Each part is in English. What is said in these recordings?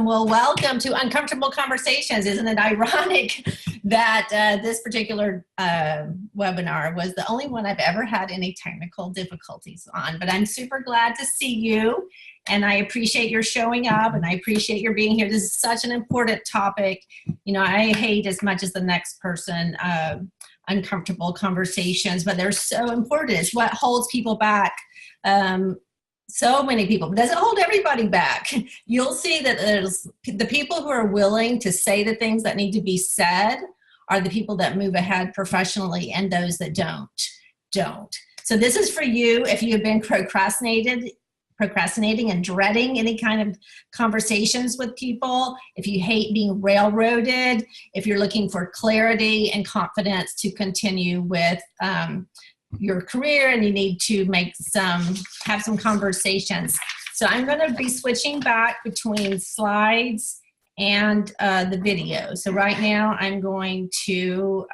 Well, welcome to Uncomfortable Conversations. Isn't it ironic that this particular webinar was the only one I've ever had any technical difficulties on, but I'm super glad to see you, and I appreciate your showing up, and I appreciate your being here. This is such an important topic. You know, I hate as much as the next person uncomfortable conversations, but they're so important. It's what holds people back. So many people. It doesn't hold everybody back. You'll see that there's the people who are willing to say the things that need to be said are the people that move ahead professionally, and those that don't. So this is for you if you've been procrastinating and dreading any kind of conversations with people, if you hate being railroaded, if you're looking for clarity and confidence to continue with your career, and you need to have some conversations. So I'm going to be switching back between slides and the video. So right now I'm going to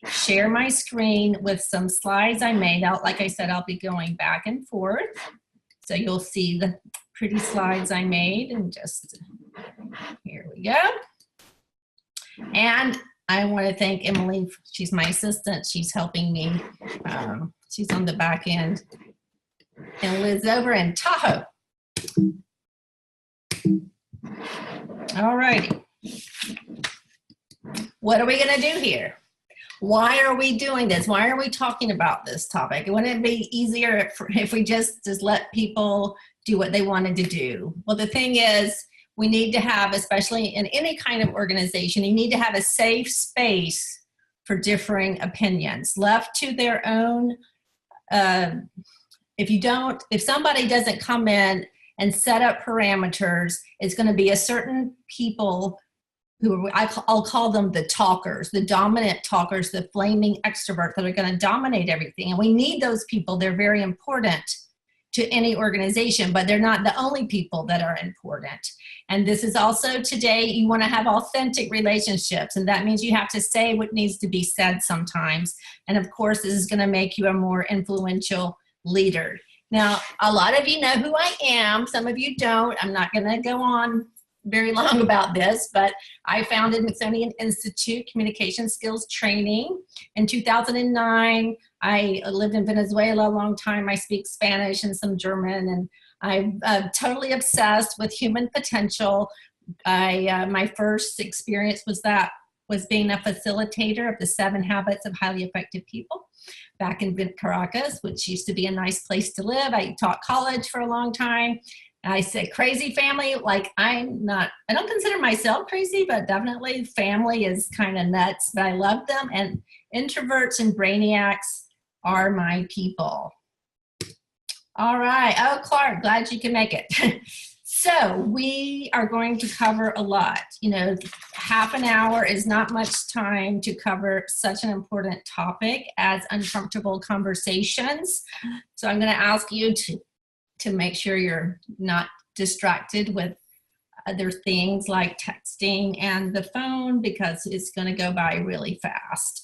share my screen with some slides I made out. Like I said, I'll be going back and forth. So you'll see the pretty slides I made, and just here we go. And I want to thank Emily. She's my assistant. She's helping me. She's on the back end. And Liz over in Tahoe. All righty. What are we going to do here? Why are we doing this? Why are we talking about this topic? Wouldn't it be easier if we just let people do what they wanted to do? Well, the thing is, we need to have, especially in any kind of organization, you need to have a safe space for differing opinions. Left to their own, if somebody doesn't come in and set up parameters, it's going to be a certain people who I'll call them the talkers, the dominant talkers, the flaming extroverts that are going to dominate everything. And we need those people. They're very important to any organization, but they're not the only people that are important. And this is also today, you want to have authentic relationships, and that means you have to say what needs to be said sometimes. And of course, this is going to make you a more influential leader. Now, a lot of you know who I am. Some of you don't. I'm not going to go on very long about this, but I founded Smithsonian Institute Communication Skills Training in 2009. I lived in Venezuela a long time. I speak Spanish and some German, and I'm totally obsessed with human potential. My first experience was being a facilitator of the 7 Habits of Highly Effective People back in Caracas, which used to be a nice place to live. I taught college for a long time. I said crazy family, like I don't consider myself crazy, but definitely family is kind of nuts, but I love them. And introverts and brainiacs are my people. All right. Oh, Clark, glad you can make it. So we are going to cover a lot. You know, half an hour is not much time to cover such an important topic as uncomfortable conversations. So I'm going to ask you to make sure you're not distracted with other things like texting and the phone, because it's going to go by really fast.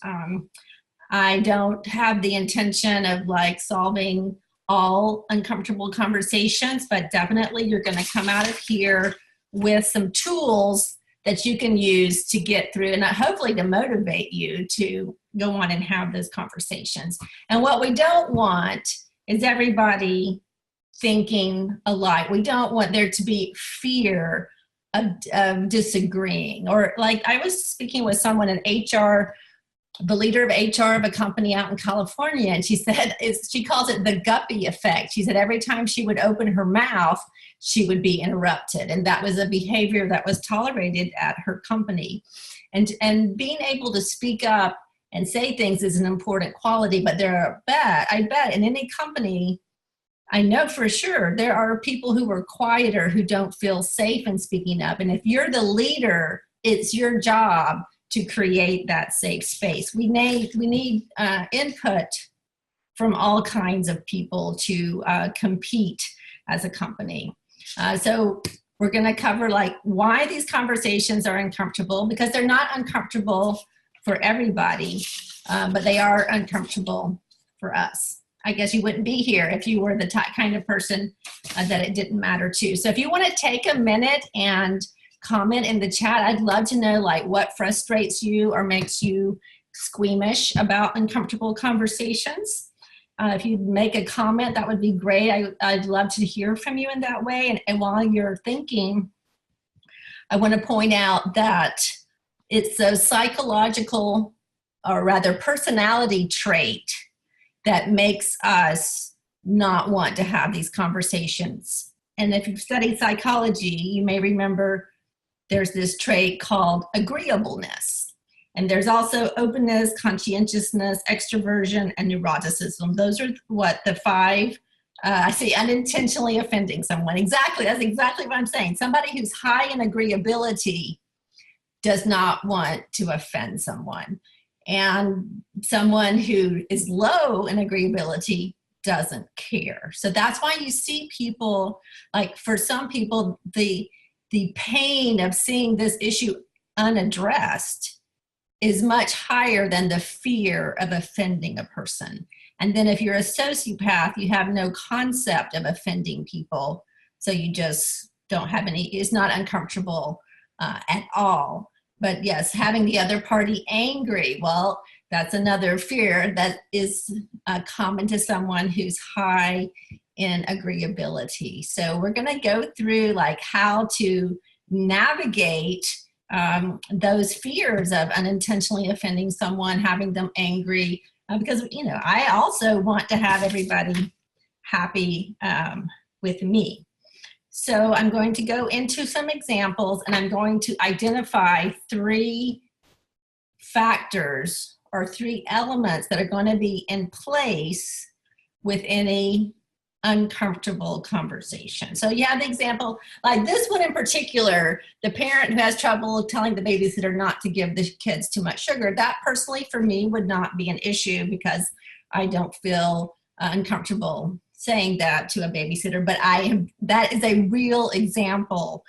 I don't have the intention of like solving all uncomfortable conversations, but definitely you're going to come out of here with some tools that you can use to get through, and hopefully to motivate you to go on and have those conversations. And what we don't want is everybody thinking alike. We don't want there to be fear of disagreeing. Or like I was speaking with someone in HR, the leader of HR of a company out in California, and she said, she calls it the guppy effect. She said every time she would open her mouth, she would be interrupted. And that was a behavior that was tolerated at her company. And being able to speak up and say things is an important quality, but I bet in any company, I know for sure there are people who are quieter, who don't feel safe in speaking up. And if you're the leader, it's your job to create that safe space. We need input from all kinds of people to compete as a company. So we're going to cover like why these conversations are uncomfortable, because they're not uncomfortable for everybody, but they are uncomfortable for us. I guess you wouldn't be here if you were the kind of person that it didn't matter to. So if you want to take a minute and comment in the chat, I'd love to know like what frustrates you or makes you squeamish about uncomfortable conversations. If you'd make a comment, that would be great. I'd love to hear from you in that way. And while you're thinking, I want to point out that it's a psychological, or rather personality trait that makes us not want to have these conversations. And if you've studied psychology, you may remember there's this trait called agreeableness. And there's also openness, conscientiousness, extroversion, and neuroticism. Those are what the 5, I see unintentionally offending someone. Exactly, that's exactly what I'm saying. Somebody who's high in agreeability does not want to offend someone. And someone who is low in agreeability doesn't care. So that's why you see people, like for some people, the pain of seeing this issue unaddressed is much higher than the fear of offending a person. And then if you're a sociopath, you have no concept of offending people. So you just don't have any, it's not uncomfortable at all. But yes, having the other party angry, well, that's another fear that is common to someone who's high in agreeability. So we're going to go through like how to navigate those fears of unintentionally offending someone, having them angry, because, you know, I also want to have everybody happy with me. So I'm going to go into some examples, and I'm going to identify 3 factors or 3 elements that are going to be in place with any uncomfortable conversation. So you have the example, like this one in particular, the parent who has trouble telling the babysitter not to give the kids too much sugar. That personally for me would not be an issue because I don't feel uncomfortable saying that to a babysitter, but that is a real example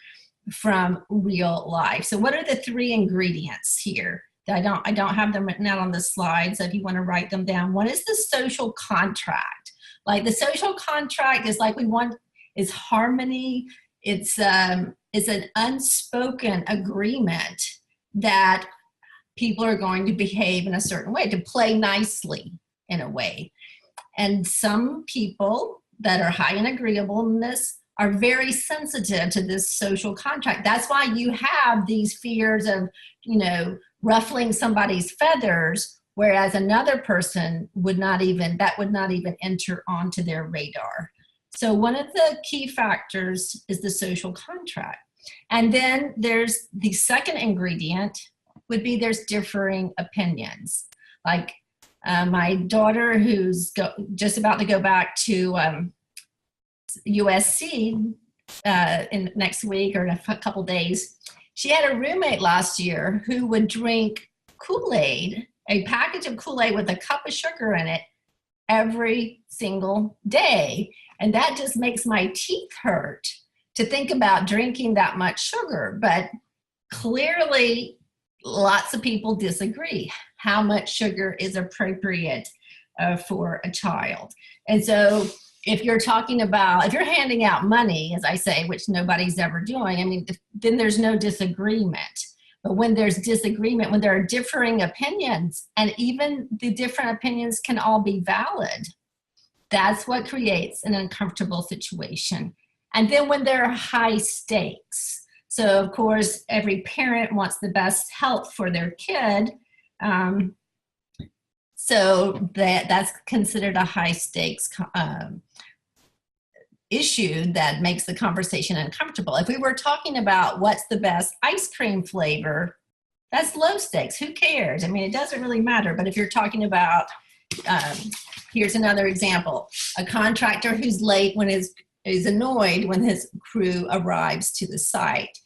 from real life. So what are the 3 ingredients here? I don't have them written out on the slide, so if you want to write them down. One is the social contract. Like the social contract is like is harmony. It's an unspoken agreement that people are going to behave in a certain way, to play nicely in a way. And some people that are high in agreeableness are very sensitive to this social contract. That's why you have these fears of, you know, ruffling somebody's feathers, whereas another person would not even enter onto their radar. So one of the key factors is the social contract. And then there's the second ingredient would be there's differing opinions. Like my daughter, who's just about to go back to USC in next week or in a couple days, she had a roommate last year who would drink Kool-Aid, a package of Kool-Aid with a cup of sugar in it every single day. And that just makes my teeth hurt to think about drinking that much sugar. But clearly, lots of people disagree how much sugar is appropriate for a child. And so if you're handing out money, as I say, which nobody's ever doing, I mean, then there's no disagreement. But when there's disagreement, when there are differing opinions, and even the different opinions can all be valid, that's what creates an uncomfortable situation. And then when there are high stakes, so of course, every parent wants the best health for their kid. So that's considered a high stakes issue that makes the conversation uncomfortable. If we were talking about what's the best ice cream flavor, that's low stakes. Who cares? I mean, it doesn't really matter. But if you're talking about, here's another example, a contractor who's late is annoyed when his crew arrives to the site.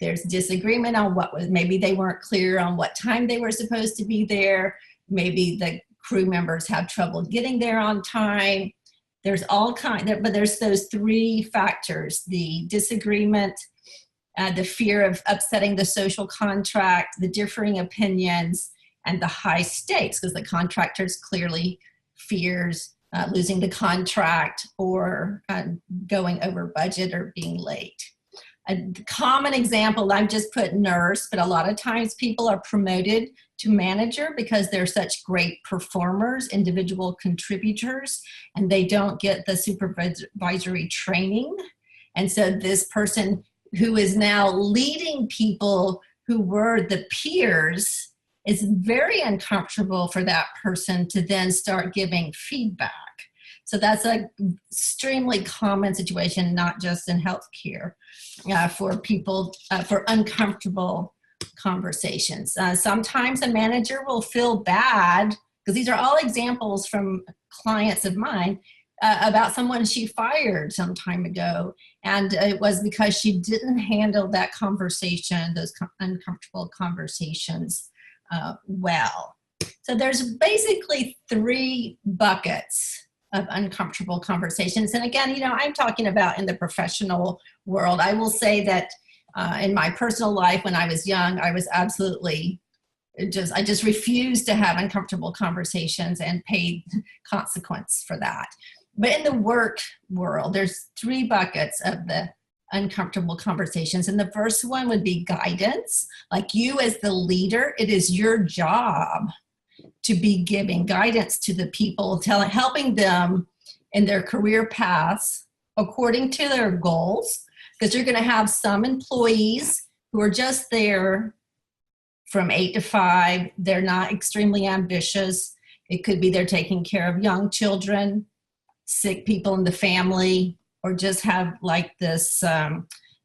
There's disagreement on maybe they weren't clear on what time they were supposed to be there. Maybe the crew members have trouble getting there on time. There's but there's those 3 factors: the disagreement, the fear of upsetting the social contract, the differing opinions, and the high stakes, because the contractors clearly fears losing the contract, or going over budget or being late. A common example, I've just put nurse, but a lot of times people are promoted to manager because they're such great performers, individual contributors, and they don't get the supervisory training. And so this person who is now leading people who were the peers, it's very uncomfortable for that person to then start giving feedback. So that's an extremely common situation, not just in healthcare, for people, for uncomfortable conversations. Sometimes a manager will feel bad, because these are all examples from clients of mine, about someone she fired some time ago. And it was because she didn't handle that conversation, those uncomfortable conversations well. So there's basically 3 buckets of uncomfortable conversations. And again, you know, I'm talking about in the professional world. I will say that in my personal life, when I was young, I was absolutely I just refused to have uncomfortable conversations and paid consequence for that. But in the work world, there's 3 buckets of the uncomfortable conversations. And the first one would be guidance. Like, you as the leader, it is your job to be giving guidance to the people, helping them in their career paths according to their goals, because you're going to have some employees who are just there from 8 to 5. They're not extremely ambitious. It could be they're taking care of young children, sick people in the family, or just have like this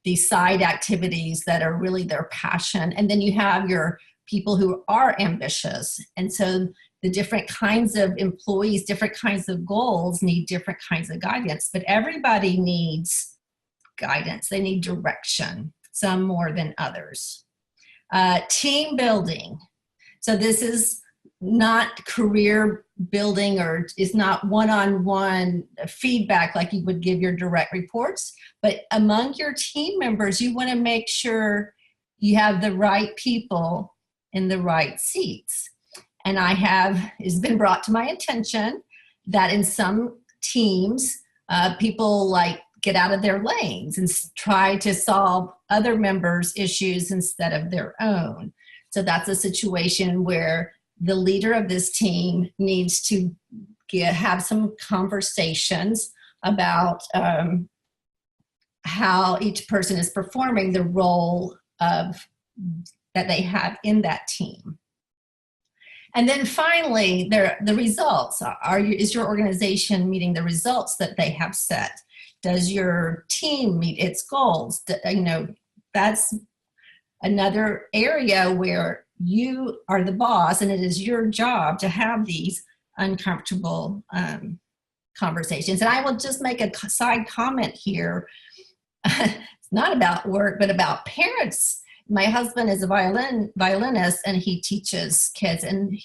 these side activities that are really their passion. And then you have your people who are ambitious. And so the different kinds of employees, different kinds of goals need different kinds of guidance, but everybody needs guidance. They need direction, some more than others. Team building. So this is not career building, or is not one-on-one feedback like you would give your direct reports, but among your team members, you want to make sure you have the right people in the right seats. And it's been brought to my attention that in some teams, people like get out of their lanes and try to solve other members' issues instead of their own. So that's a situation where the leader of this team needs to have some conversations about how each person is performing the role that they have in that team. And then finally, the results. Is your organization meeting the results that they have set? Does your team meet its goals? You know, that's another area where you are the boss, and it is your job to have these uncomfortable conversations. And I will just make a side comment here. It's not about work, but about parents. My husband is a violinist, and he teaches kids, and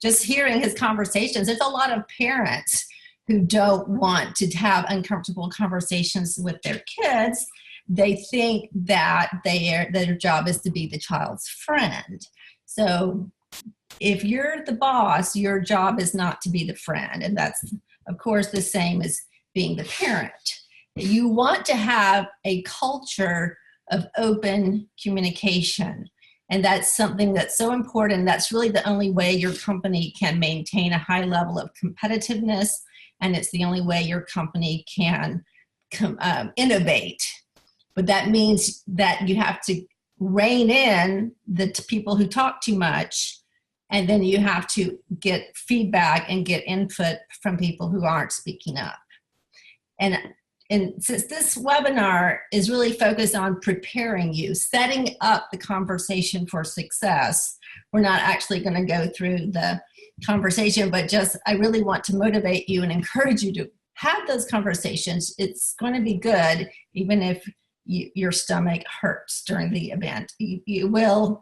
just hearing his conversations, there's a lot of parents who don't want to have uncomfortable conversations with their kids. They think that their job is to be the child's friend. So if you're the boss, your job is not to be the friend. And that's, of course, the same as being the parent. You want to have a culture of open communication. And that's something that's so important. That's really the only way your company can maintain a high level of competitiveness. And it's the only way your company can innovate. But that means that you have to rein in the people who talk too much, and then you have to get feedback and get input from people who aren't speaking up. And since this webinar is really focused on preparing you, setting up the conversation for success, we're not actually going to go through the conversation, but just I really want to motivate you and encourage you to have those conversations. It's going to be good, even if your stomach hurts during the event. You will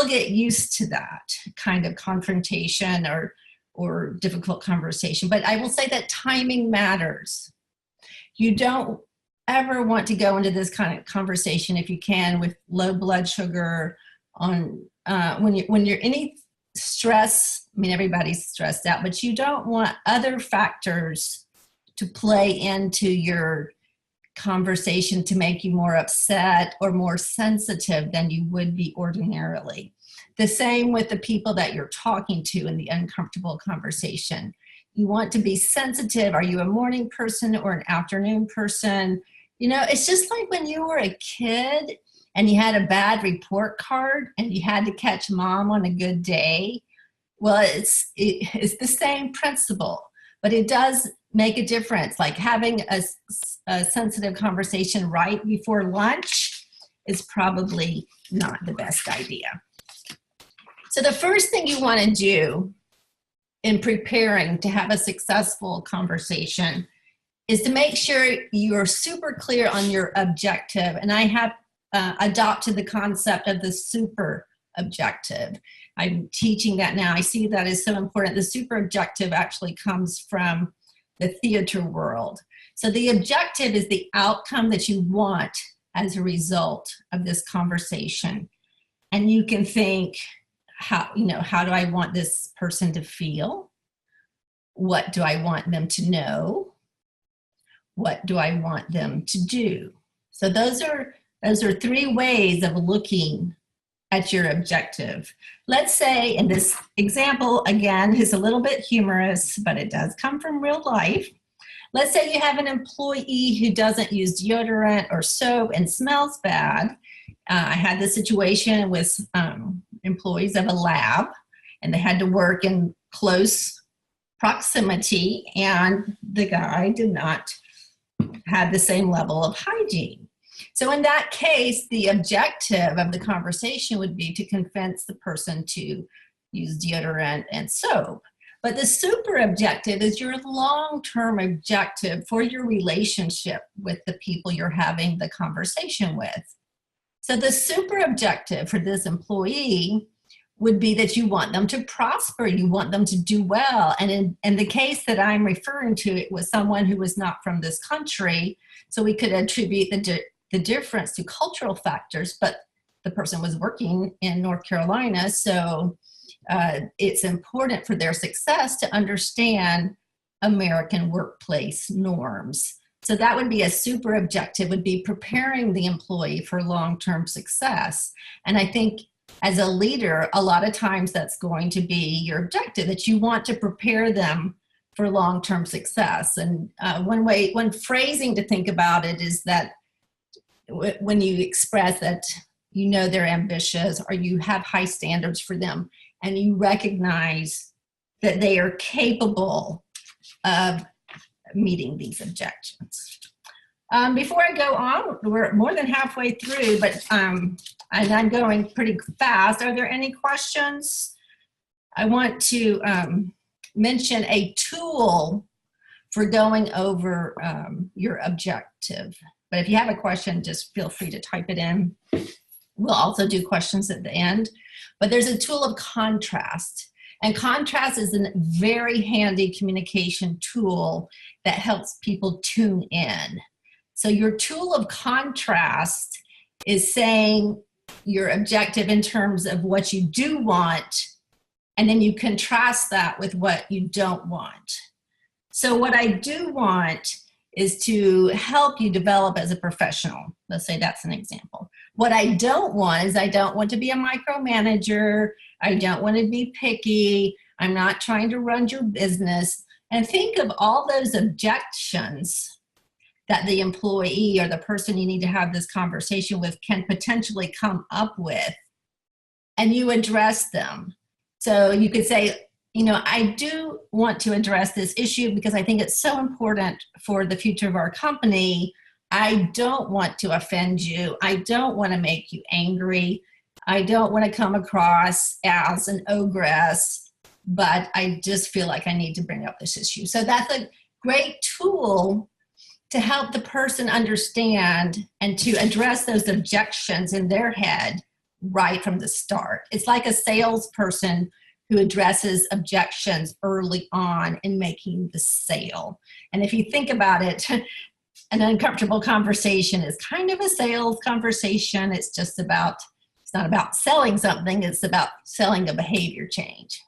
get used to that kind of confrontation or difficult conversation. But I will say that timing matters. You don't ever want to go into this kind of conversation, if you can, with low blood sugar when you're stress, I mean, everybody's stressed out, but you don't want other factors to play into your conversation to make you more upset or more sensitive than you would be ordinarily. The same with the people that you're talking to in the uncomfortable conversation. You want to be sensitive. Are you a morning person or an afternoon person? You know, it's just like when you were a kid and you had a bad report card and you had to catch mom on a good day. Well, it's the same principle, but it does make a difference. Like having a sensitive conversation right before lunch is probably not the best idea. So the first thing you want to do in preparing to have a successful conversation is to make sure you're super clear on your objective. And I have adopted the concept of the super objective. I'm teaching that now. I see that is so important. The super objective actually comes from the theater world. So the objective is the outcome that you want as a result of this conversation. And you can think, how do I want this person to feel? What do I want them to know? What do I want them to do? So those are 3 ways of looking at your objective. Let's say in this example, again, is a little bit humorous, but it does come from real life. Let's say you have an employee who doesn't use deodorant or soap and smells bad. I had this situation with employees of a lab, and they had to work in close proximity, and the guy did not have the same level of hygiene. So in that case, the objective of the conversation would be to convince the person to use deodorant and soap. But the super objective is your long-term objective for your relationship with the people you're having the conversation with. So the super objective for this employee would be that you want them to prosper, you want them to do well. And in the case that I'm referring to, it was someone who was not from this country, so we could attribute the difference to cultural factors, but the person was working in North Carolina, so it's important for their success to understand American workplace norms. So that would be a super objective, would be preparing the employee for long-term success. And I think as a leader, a lot of times that's going to be your objective, that you want to prepare them for long-term success. And one phrasing to think about it is that when you express that you know they're ambitious or you have high standards for them and you recognize that they are capable of meeting these objections. Before I go on, we're more than halfway through, but and I'm going pretty fast. Are there any questions? I want to mention a tool for going over your objective. But if you have a question, just feel free to type it in. We'll also do questions at the end. But there's a tool of contrast. And contrast is a very handy communication tool that helps people tune in. So your tool of contrast is saying your objective in terms of what you do want, and then you contrast that with what you don't want. So what I do want is to help you develop as a professional. Let's say that's an example. What I don't want is I don't want to be a micromanager. I don't want to be picky. I'm not trying to run your business. And think of all those objections that the employee or the person you need to have this conversation with can potentially come up with, and you address them. So you could say, you know, I do want to address this issue because I think it's so important for the future of our company. I don't want to offend you. I don't want to make you angry. I don't want to come across as an ogress, but I just feel like I need to bring up this issue. So that's a great tool to help the person understand and to address those objections in their head right from the start. It's like a salesperson who addresses objections early on in making the sale. And if you think about it, an uncomfortable conversation is kind of a sales conversation. It's just about It's not about selling something, it's about selling a behavior change.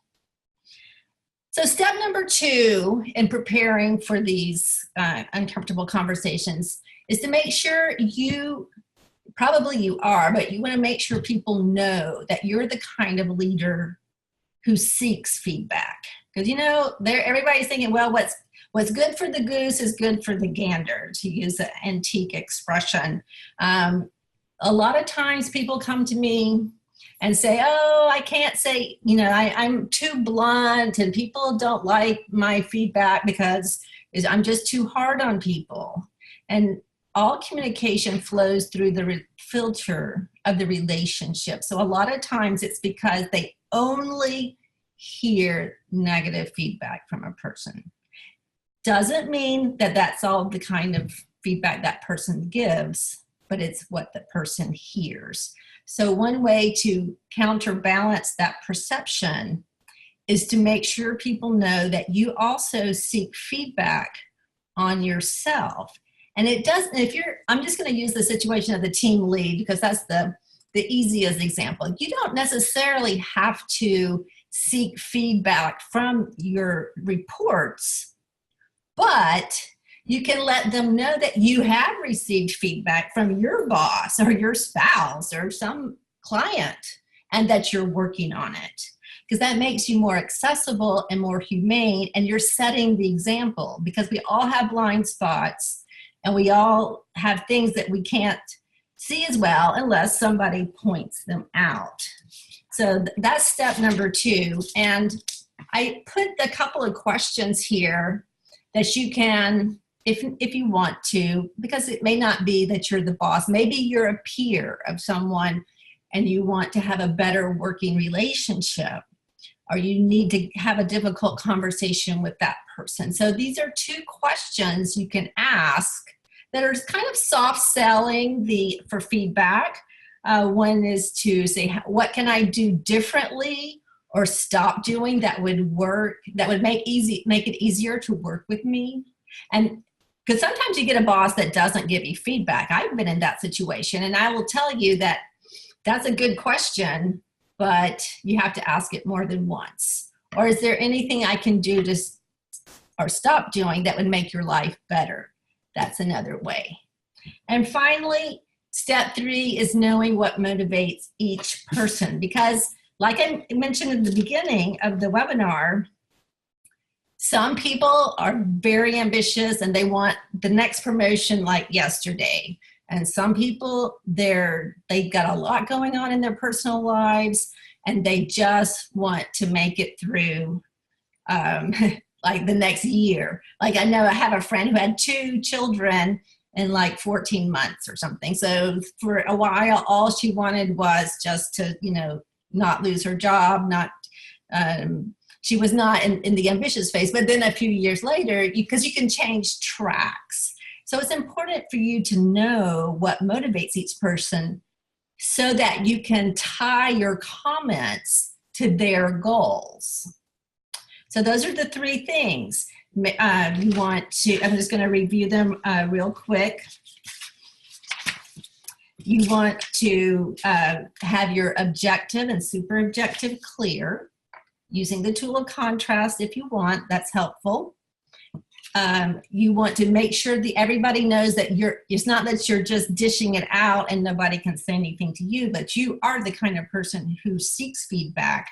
So step number 2 in preparing for these uncomfortable conversations is to make sure probably you are, but you want to make sure people know that you're the kind of leader who seeks feedback. Because everybody's thinking, well, what's good for the goose is good for the gander, to use an antique expression. A lot of times people come to me and say, oh, I can't say, I'm too blunt and people don't like my feedback because I'm just too hard on people. And all communication flows through the filter of the relationship. So a lot of times it's because they only hear negative feedback from a person. Doesn't mean that that's all the kind of feedback that person gives, but it's what the person hears. So one way to counterbalance that perception is to make sure people know that you also seek feedback on yourself. And it doesn't, I'm just going to use the situation of the team lead because that's the easiest example. You don't necessarily have to seek feedback from your reports, but you can let them know that you have received feedback from your boss or your spouse or some client and that you're working on it. Because that makes you more accessible and more humane, and you're setting the example, because we all have blind spots and we all have things that we can't see as well unless somebody points them out. So that's step number 2. And I put a couple of questions here that you can, if you want to, because it may not be that you're the boss. Maybe you're a peer of someone and you want to have a better working relationship, or you need to have a difficult conversation with that person. So these are 2 questions you can ask that are kind of soft selling for feedback. One is to say, what can I do differently or stop doing that would work, that would make it easier to work with me? And because sometimes you get a boss that doesn't give you feedback. I've been in that situation, and I will tell you that that's a good question, but you have to ask it more than once. Or is there anything I can do or stop doing that would make your life better? That's another way. And finally, step 3 is knowing what motivates each person. Because like I mentioned at the beginning of the webinar, some people are very ambitious and they want the next promotion like yesterday. And some people, they've got a lot going on in their personal lives and they just want to make it through like the next year. Like I know I have a friend who had 2 children in like 14 months or something. So for a while, all she wanted was just to, not lose her job, she was not in the ambitious phase, but then a few years later, because you can change tracks. So it's important for you to know what motivates each person so that you can tie your comments to their goals. So those are the 3 things. You want to, I'm just going to review them real quick. You want to have your objective and super objective clear, using the tool of contrast if you want, that's helpful. You want to make sure that everybody knows that it's not that you're just dishing it out and nobody can say anything to you, but you are the kind of person who seeks feedback.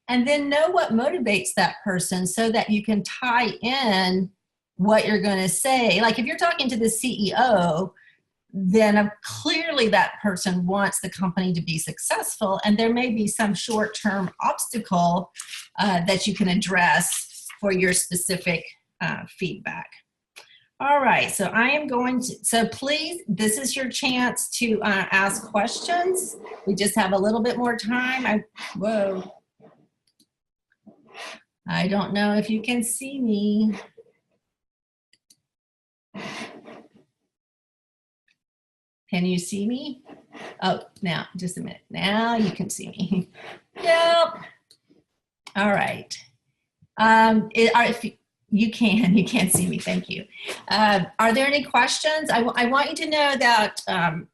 And then know what motivates that person so that you can tie in what you're going to say. Like if you're talking to the CEO, then clearly that person wants the company to be successful, and there may be some short-term obstacle that you can address for your specific feedback. All right, so I am going to, so please, this is your chance to ask questions. We just have a little bit more time. Whoa. I don't know if you can see me. Can you see me? Oh, now, just a minute. Now you can see me. Yep. All right. If You can't see me, thank you. Are there any questions? I want you to know that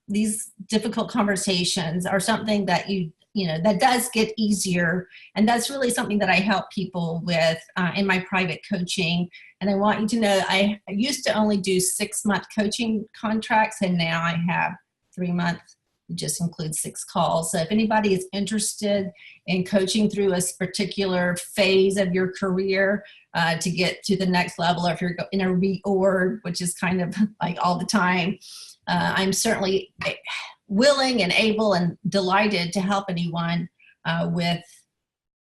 these difficult conversations are something that that does get easier. And that's really something that I help people with in my private coaching. And I want you to know I used to only do 6-month coaching contracts, and now I have 3-month. It just includes 6 calls. So if anybody is interested in coaching through a particular phase of your career to get to the next level, or if you're in a reorg, which is kind of like all the time, I'm certainly willing and able and delighted to help anyone with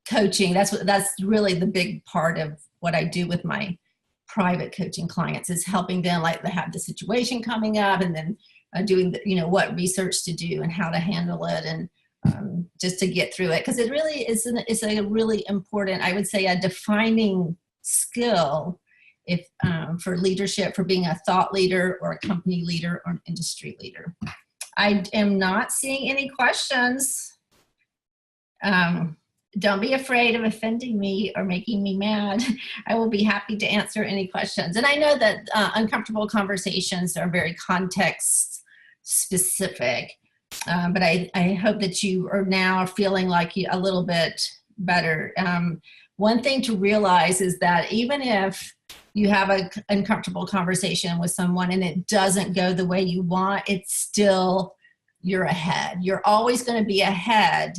coaching. That's really the big part of what I do with my private coaching clients, is helping them, like they have the situation coming up, and then doing what research to do and how to handle it, and just to get through it, because it really is a really important, I would say, a defining skill if for leadership, for being a thought leader or a company leader or an industry leader. I am not seeing any questions. Don't be afraid of offending me or making me mad. I will be happy to answer any questions. And I know that uncomfortable conversations are very context specific, but I hope that you are now feeling like a little bit better. One thing to realize is that even if you have an uncomfortable conversation with someone and it doesn't go the way you want, it's still, you're ahead. You're always going to be ahead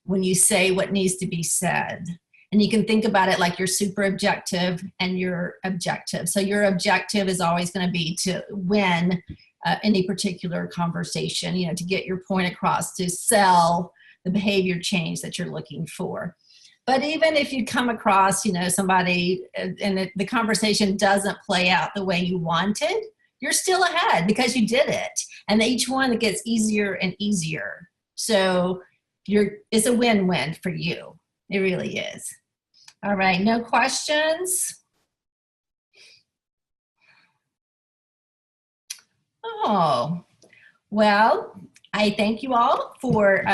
when you say what needs to be said. And you can think about it like your super objective and your objective. So your objective is always going to be to win any particular conversation, to get your point across, to sell the behavior change that you're looking for. But even if you come across, somebody and the conversation doesn't play out the way you wanted, you're still ahead because you did it. And each one, it gets easier and easier. So it's a win-win for you. It really is. All right, no questions? Oh, well, I thank you all for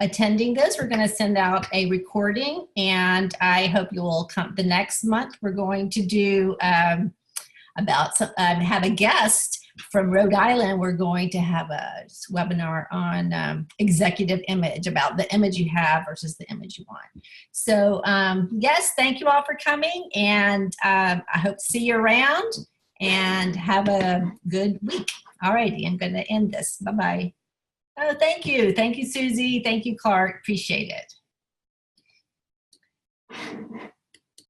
attending this. We're going to send out a recording, and I hope you will come the next month. We're going to do have a guest from Rhode Island. We're going to have a webinar on executive image, about the image you have versus the image you want. So yes, thank you all for coming, and I hope to see you around, and have a good week. All righty, I'm going to end this. Bye-bye. Oh, thank you. Thank you, Susie. Thank you, Clark. Appreciate it.